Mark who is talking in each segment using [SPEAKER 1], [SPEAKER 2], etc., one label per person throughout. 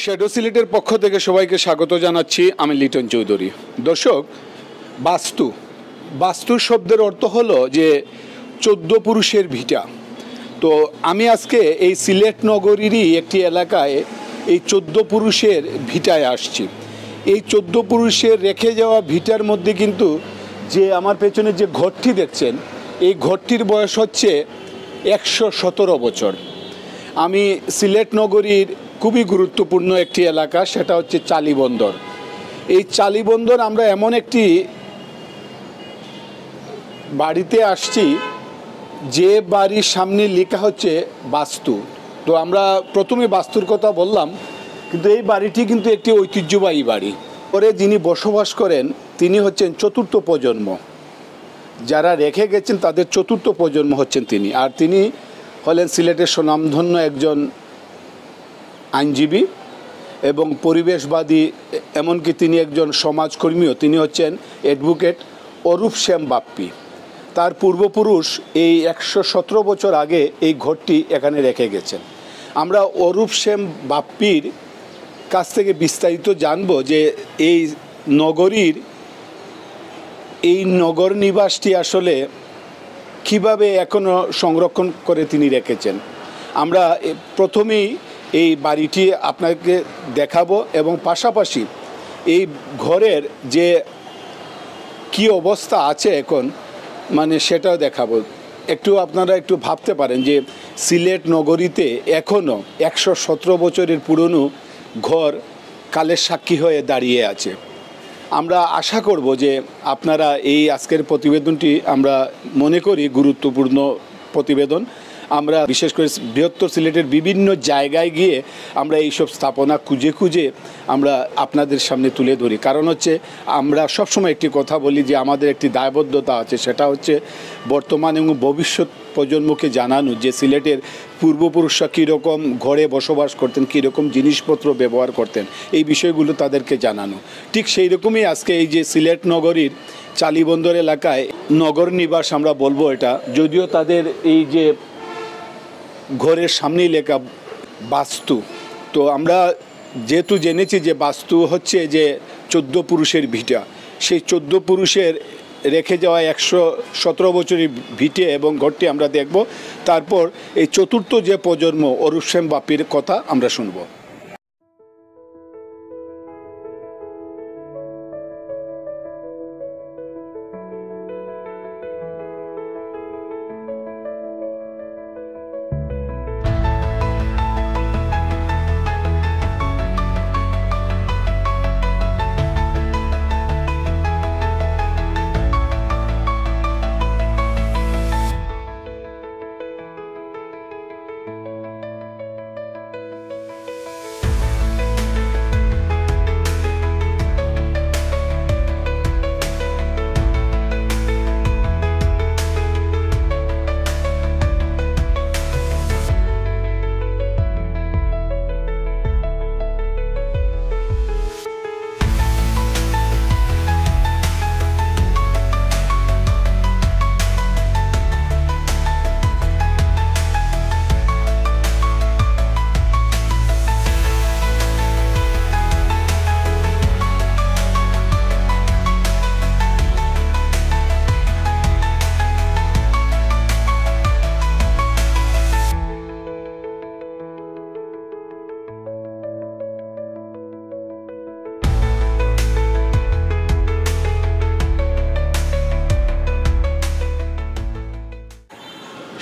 [SPEAKER 1] Shadow সিলেটের পক্ষ থেকে সবাইকে স্বাগত জানাচ্ছি। আমি লিটন চৌধুরী। দর্শক, বাস্তু শব্দের অর্থ হলো যে 14 পুরুষের ভিটা। তো আমি আজকে এই সিলেট নগরীরই একটি এলাকায় এই 14 পুরুষের ভিটায় আসছি। এই 14 পুরুষের রেখে যাওয়া ভিটার মধ্যে কিন্তু যে আমার পেছনে যে ঘরটি দেখছেন, এই ঘরটির বয়স হচ্ছে 117 বছর। আমি সিলেট নগরীর খুবই গুরুত্বপূর্ণ একটি এলাকা, সেটা হচ্ছে চালিবন্দর। এই চালিবন্দর আমরা এমন একটি বাড়িতে আসছি যে বাড়ির সামনে লেখা হচ্ছে বাস্তু। তো আমরা প্রথমে বাস্তুর কথা বললাম, কিন্তু এই বাড়িটি কিন্তু একটি ঐতিহ্যবাহী বাড়ি। পরে যিনি বসবাস করেন তিনি হচ্ছেন 4র্থ প্রজন্ম, যারা রেখে গেছেন তাদের 4র্থ প্রজন্ম হচ্ছেন তিনি। আর তিনি হলেন সিলেটের স্বনামধন্য একজন আইনজীবী এবং পরিবেশবাদী, এমনকি তিনি একজন সমাজকর্মীও। তিনি হচ্ছেন অ্যাডভোকেট অরূপ শ্যাম বাপ্পি। তার পূর্বপুরুষ এই 117 বছর আগে এই ঘরটি এখানে রেখে গেছেন। আমরা অরূপ শ্যাম বাপ্পির কাছ থেকে বিস্তারিত জানব যে এই নগরীর এই নগর নিবাসটি আসলে কিভাবে এখনও সংরক্ষণ করে তিনি রেখেছেন। আমরা প্রথমেই এই বাড়িটি আপনাকে দেখাবো এবং পাশাপাশি এই ঘরের যে কি অবস্থা আছে এখন, মানে সেটাও দেখাবো। আপনারা একটু ভাবতে পারেন যে সিলেট নগরীতে এখনও 117 বছরের পুরনো ঘর কালের সাক্ষী হয়ে দাঁড়িয়ে আছে। আমরা আশা করব যে আপনারা এই আজকের প্রতিবেদনটি, আমরা মনে করি গুরুত্বপূর্ণ প্রতিবেদন। আমরা বিশেষ করে বৃহত্তর সিলেটের বিভিন্ন জায়গায় গিয়ে আমরা এইসব স্থাপনা খুঁজে খুঁজে আমরা আপনাদের সামনে তুলে ধরি। কারণ হচ্ছে আমরা সবসময় একটি কথা বলি যে আমাদের একটি দায়বদ্ধতা আছে, সেটা হচ্ছে বর্তমান এবং ভবিষ্যৎ প্রজন্মকে জানানো যে সিলেটের পূর্বপুরুষরা কীরকম ঘরে বসবাস করতেন, কীরকম জিনিসপত্র ব্যবহার করতেন, এই বিষয়গুলো তাদেরকে জানানো। ঠিক সেই রকমই আজকে এই যে সিলেট নগরীর চালিবন্দর এলাকায় নগর নিবাস আমরা বলবো এটা, যদিও তাদের এই যে ঘরের সামনেই লেখা বাস্তু। তো আমরা যেহেতু জেনেছি যে বাস্তু হচ্ছে যে 14 পুরুষের ভিটা, সেই 14 পুরুষের রেখে যাওয়া 117 বছরের ভিটে এবং ঘরটি আমরা দেখব। তারপর এই 4র্থ যে প্রজন্ম অরূপ শ্যাম বাপ্পির কথা আমরা শুনব।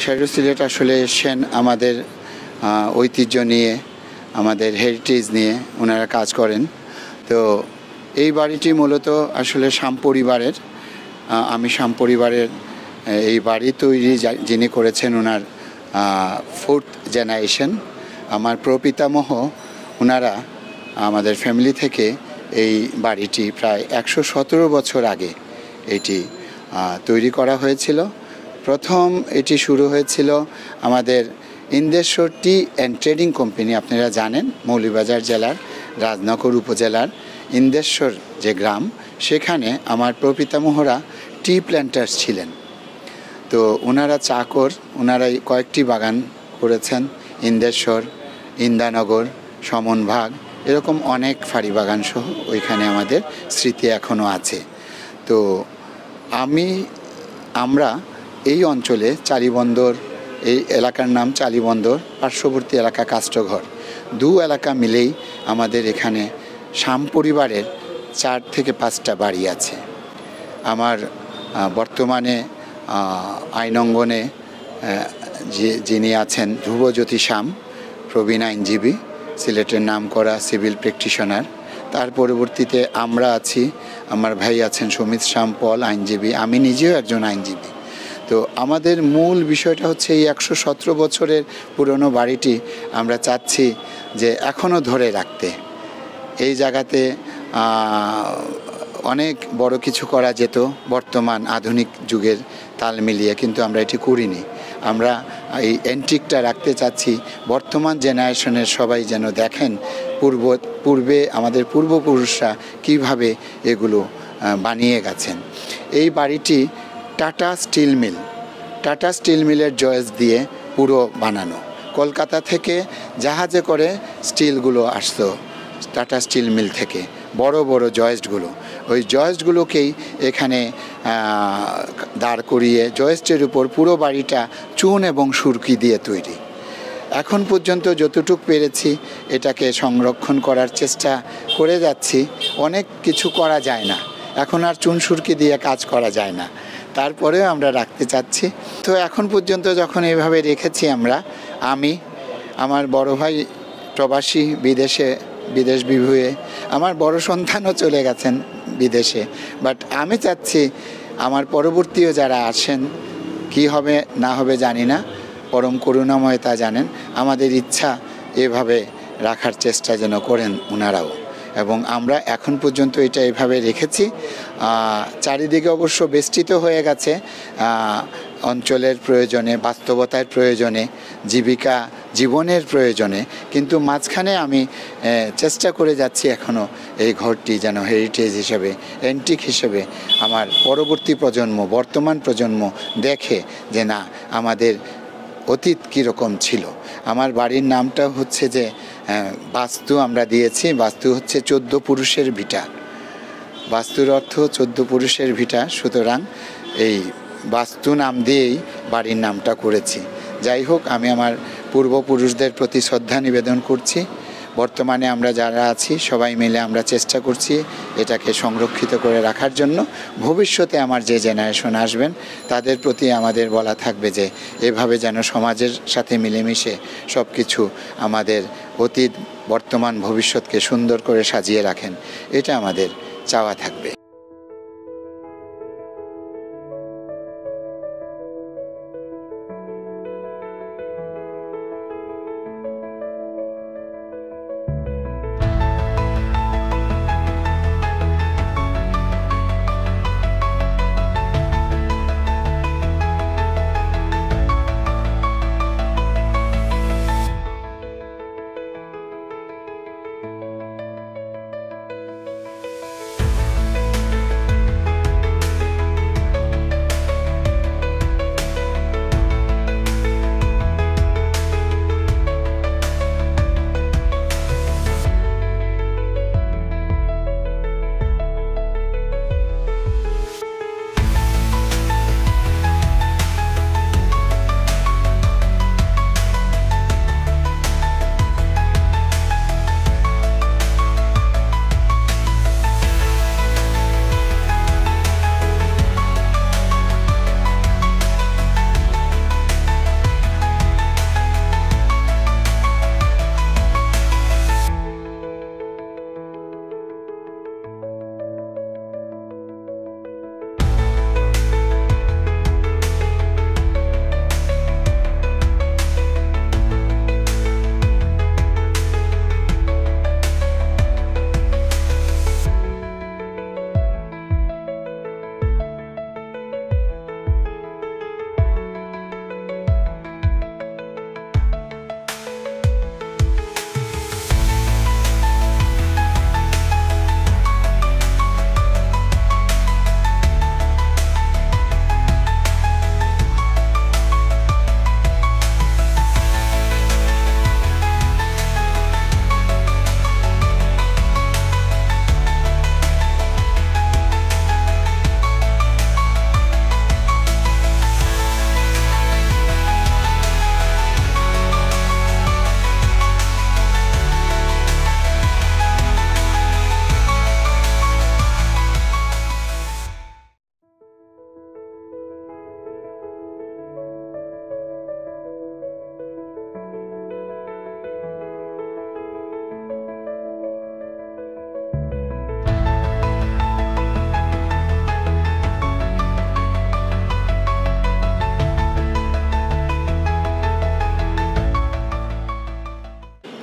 [SPEAKER 2] শ্যাডো সিলেট আসলে এসেছেন আমাদের ঐতিহ্য নিয়ে, আমাদের হেরিটেজ নিয়ে ওনারা কাজ করেন। তো এই বাড়িটি মূলত আসলে শাম পরিবারের, আমি শাম পরিবারের এই বাড়ি তৈরি যিনি করেছেন ওনার 4th জেনারেশন। আমার প্রপিতামহ ওনারা আমাদের ফ্যামিলি থেকে এই বাড়িটি প্রায় 117 বছর আগে এটি তৈরি করা হয়েছিল। প্রথম এটি শুরু হয়েছিল আমাদের ইন্দেশ্বর টি অ্যান্ড ট্রেডিং কোম্পানি। আপনারা জানেন মৌলভীবাজার জেলার রাজনগর উপজেলার ইন্দেশ্বর যে গ্রাম, সেখানে আমার প্রপিতামহরা টি প্ল্যান্টার্স ছিলেন। তো ওনারা চাকর, ওনারাই কয়েকটি বাগান করেছেন, ইন্দেশ্বর, ইন্দানগর, সমনভাগ এরকম অনেক ফাঁড়ি বাগান সহ ওইখানে আমাদের স্মৃতি এখনও আছে। তো আমরা এই অঞ্চলে চালিবন্দর, এই এলাকার নাম চালিবন্দর, পার্শ্ববর্তী এলাকা কাষ্ঠঘর, এলাকা মিলেই আমাদের এখানে শাম পরিবারের 4 থেকে 5টা বাড়ি আছে। আমার বর্তমানে আইন অঙ্গনে যিনি আছেন ধ্রুবজ্যোতি শাম, প্রবীণ আইনজীবী, সিলেটের নামকরা সিভিল প্র্যাকটিশনার। তার পরবর্তীতে আমরা আছি, আমার ভাই আছেন সুমিত শাম পল, আইনজীবী, আমি নিজেও একজন আইনজীবী। তো আমাদের মূল বিষয়টা হচ্ছে এই 117 বছরের পুরনো বাড়িটি আমরা চাচ্ছি যে এখনও ধরে রাখতে। এই জায়গাতে অনেক বড় কিছু করা যেত বর্তমান আধুনিক যুগের তাল মিলিয়ে, কিন্তু আমরা এটি করিনি। আমরা এই অ্যান্টিকটা রাখতে চাচ্ছি, বর্তমান জেনারেশনের সবাই যেন দেখেন পূর্বে আমাদের পূর্বপুরুষরা কিভাবে এগুলো বানিয়ে গেছেন। এই বাড়িটি টাটা স্টিল মিলের জয়েস দিয়ে পুরো বানানো। কলকাতা থেকে জাহাজে করে স্টিলগুলো আসতো টাটা স্টিল মিল থেকে, বড় বড় জয়েস্টগুলো, ওই জয়েস্টগুলোকেই এখানে দাঁড় করিয়ে জয়েস্টের উপর পুরো বাড়িটা চুন এবং সুরকি দিয়ে তৈরি। এখন পর্যন্ত যতটুকু পেরেছি এটাকে সংরক্ষণ করার চেষ্টা করে যাচ্ছি। অনেক কিছু করা যায় না, এখন আর চুন সুরকি দিয়ে কাজ করা যায় না, তারপরেও আমরা রাখতে চাচ্ছি। তো এখন পর্যন্ত যখন এইভাবে রেখেছি আমি, আমার বড় ভাই প্রবাসী বিদেশ বিভুঁয়ে, আমার বড় সন্তানও চলে গেছেন বিদেশে, বাট আমি চাচ্ছি আমার পরবর্তীও যারা আসেন, কি হবে না হবে জানি না, পরম করুণাময় তা জানেন, আমাদের ইচ্ছা এভাবে রাখার চেষ্টা যেন করেন ওনারাও, এবং আমরা এখন পর্যন্ত এটা এভাবে রেখেছি। চারিদিকে অবশ্য বেষ্টিত হয়ে গেছে অঞ্চলের প্রয়োজনে, বাস্তবতার প্রয়োজনে, জীবনের প্রয়োজনে, কিন্তু মাঝখানে আমি চেষ্টা করে যাচ্ছি এখনও এই ঘরটি যেন হেরিটেজ হিসেবে, অ্যান্টিক হিসেবে আমার পরবর্তী প্রজন্ম, বর্তমান প্রজন্ম দেখে যে না, আমাদের অতীত কীরকম ছিল। আমার বাড়ির নামটা হচ্ছে যে বাস্তু আমরা দিয়েছি, বাস্তু হচ্ছে 14 পুরুষের ভিটা, বাস্তুর অর্থ 14 পুরুষের ভিটা, সুতরাং এই বাস্তু নাম দিয়েই বাড়ির নামটা করেছি। যাই হোক, আমি আমার পূর্বপুরুষদের প্রতি শ্রদ্ধা নিবেদন করছি। বর্তমানে আমরা যারা আছি সবাই মিলে আমরা চেষ্টা করছি এটাকে সংরক্ষিত করে রাখার জন্য। ভবিষ্যতে আমার যে জেনারেশন আসবেন তাদের প্রতি আমাদের বলা থাকবে যে এভাবে যেন সমাজের সাথে মিলেমিশে সব কিছু আমাদের অতীত, বর্তমান, ভবিষ্যৎকে সুন্দর করে সাজিয়ে রাখেন, এটা আমাদের চাওয়া থাকবে।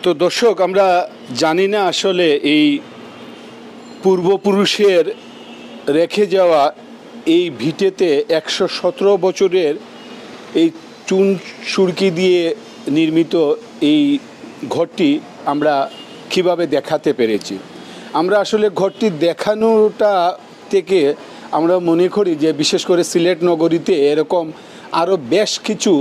[SPEAKER 1] তো দর্শক, আমরা জানি না আসলে এই পূর্বপুরুষের রেখে যাওয়া এই ভিটেতে 117 বছরের এই চুন সুরকি দিয়ে নির্মিত এই ঘরটি আমরা কিভাবে দেখাতে পেরেছি। আমরা আসলে ঘরটি দেখানোটা থেকে আমরা মনে করি যে বিশেষ করে সিলেট নগরীতে এরকম আরও বেশ কিছু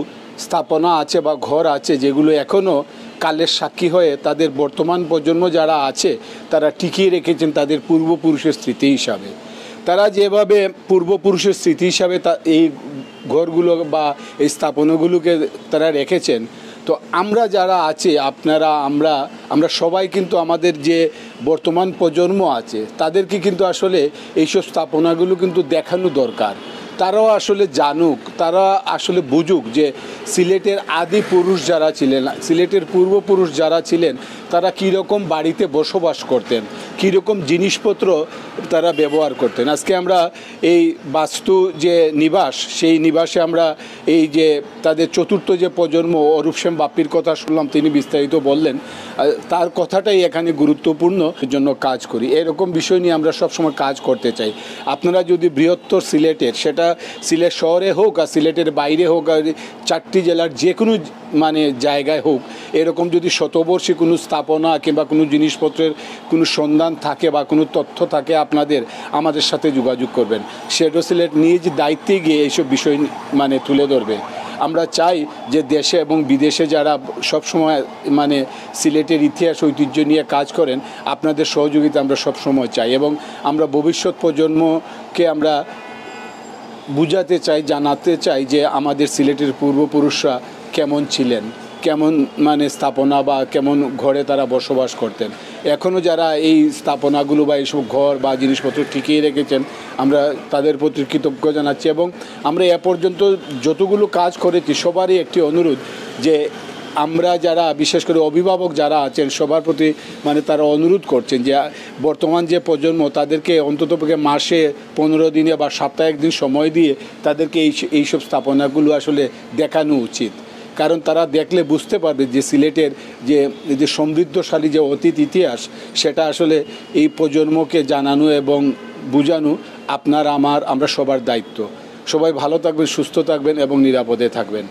[SPEAKER 1] স্থাপনা আছে বা ঘর আছে যেগুলো এখনও কালের সাক্ষী হয়ে তাদের বর্তমান প্রজন্ম যারা আছে তারা টিকিয়ে রেখেছেন তাদের পূর্বপুরুষের স্মৃতি হিসাবে। তারা যেভাবে পূর্বপুরুষের স্মৃতি হিসাবে এই ঘরগুলো বা এই স্থাপনাগুলোকে তারা রেখেছেন, তো আমরা যারা আছি আপনারা আমরা সবাই কিন্তু আমাদের যে বর্তমান প্রজন্ম আছে তাদেরকে কিন্তু আসলে এইসব স্থাপনাগুলো কিন্তু দেখানো দরকার। তারাও আসলে জানুক, তারা আসলে বুঝুক যে সিলেটের আদি পুরুষ যারা ছিলেন, সিলেটের পূর্বপুরুষ যারা ছিলেন তারা কীরকম বাড়িতে বসবাস করতেন, কীরকম জিনিসপত্র তারা ব্যবহার করতেন। আজকে আমরা এই বাস্তু যে নিবাস, সেই নিবাসে আমরা এই যে তাদের চতুর্থ যে প্রজন্ম অরূপ সেন বাপ্পির কথা শুনলাম, তিনি বিস্তারিত বললেন, তার কথাটাই এখানে গুরুত্বপূর্ণ জন্য কাজ করি। এরকম বিষয় নিয়ে আমরা সবসময় কাজ করতে চাই। আপনারা যদি বৃহত্তর সিলেটের, সেটা সিলেট শহরে হোক আর সিলেটের বাইরে হোক আর 4টি জেলার যে কোনো জায়গায় হোক, এরকম যদি শতবর্ষী কোনো স্থাপনা কিংবা কোনো জিনিসপত্রের কোনো সন্ধান থাকে বা কোনো তথ্য থাকে আপনাদের, আমাদের সাথে যোগাযোগ করবেন। শেডো সিলেট নিজ দায়িত্বে গিয়ে এইসব বিষয় তুলে ধরবে। আমরা চাই যে দেশে এবং বিদেশে যারা সবসময় সিলেটের ইতিহাস ঐতিহ্য নিয়ে কাজ করেন, আপনাদের সহযোগিতা আমরা সবসময় চাই এবং আমরা ভবিষ্যৎ প্রজন্মকে আমরা বুঝাতে চাই, জানাতে চাই যে আমাদের সিলেটের পূর্বপুরুষরা কেমন ছিলেন, কেমন স্থাপনা বা কেমন ঘরে তারা বসবাস করতেন। এখনও যারা এই স্থাপনাগুলো বা এইসব ঘর বা জিনিসপত্র টিকিয়ে রেখেছেন, আমরা তাদের প্রতি কৃতজ্ঞ জানাচ্ছি। এবং আমরা এ পর্যন্ত যতগুলো কাজ করেছি সবারই একটি অনুরোধ যে আমরা যারা বিশেষ করে অভিভাবক যারা আছেন সবার প্রতি তারা অনুরোধ করছেন যে বর্তমান যে প্রজন্ম তাদেরকে অন্ততপক্ষে মাসে 15 দিনে বা সপ্তাহে একদিন সময় দিয়ে তাদেরকে এইসব স্থাপনাগুলো আসলে দেখানো উচিত। কারণ তারা দেখলে বুঝতে পারবে যে সিলেটের যে সমৃদ্ধশালী যে অতীত ইতিহাস, সেটা আসলে এই প্রজন্মকে জানানো এবং বোঝানো আমরা সবার দায়িত্ব। সবাই ভালো থাকবেন, সুস্থ থাকবেন এবং নিরাপদে থাকবেন।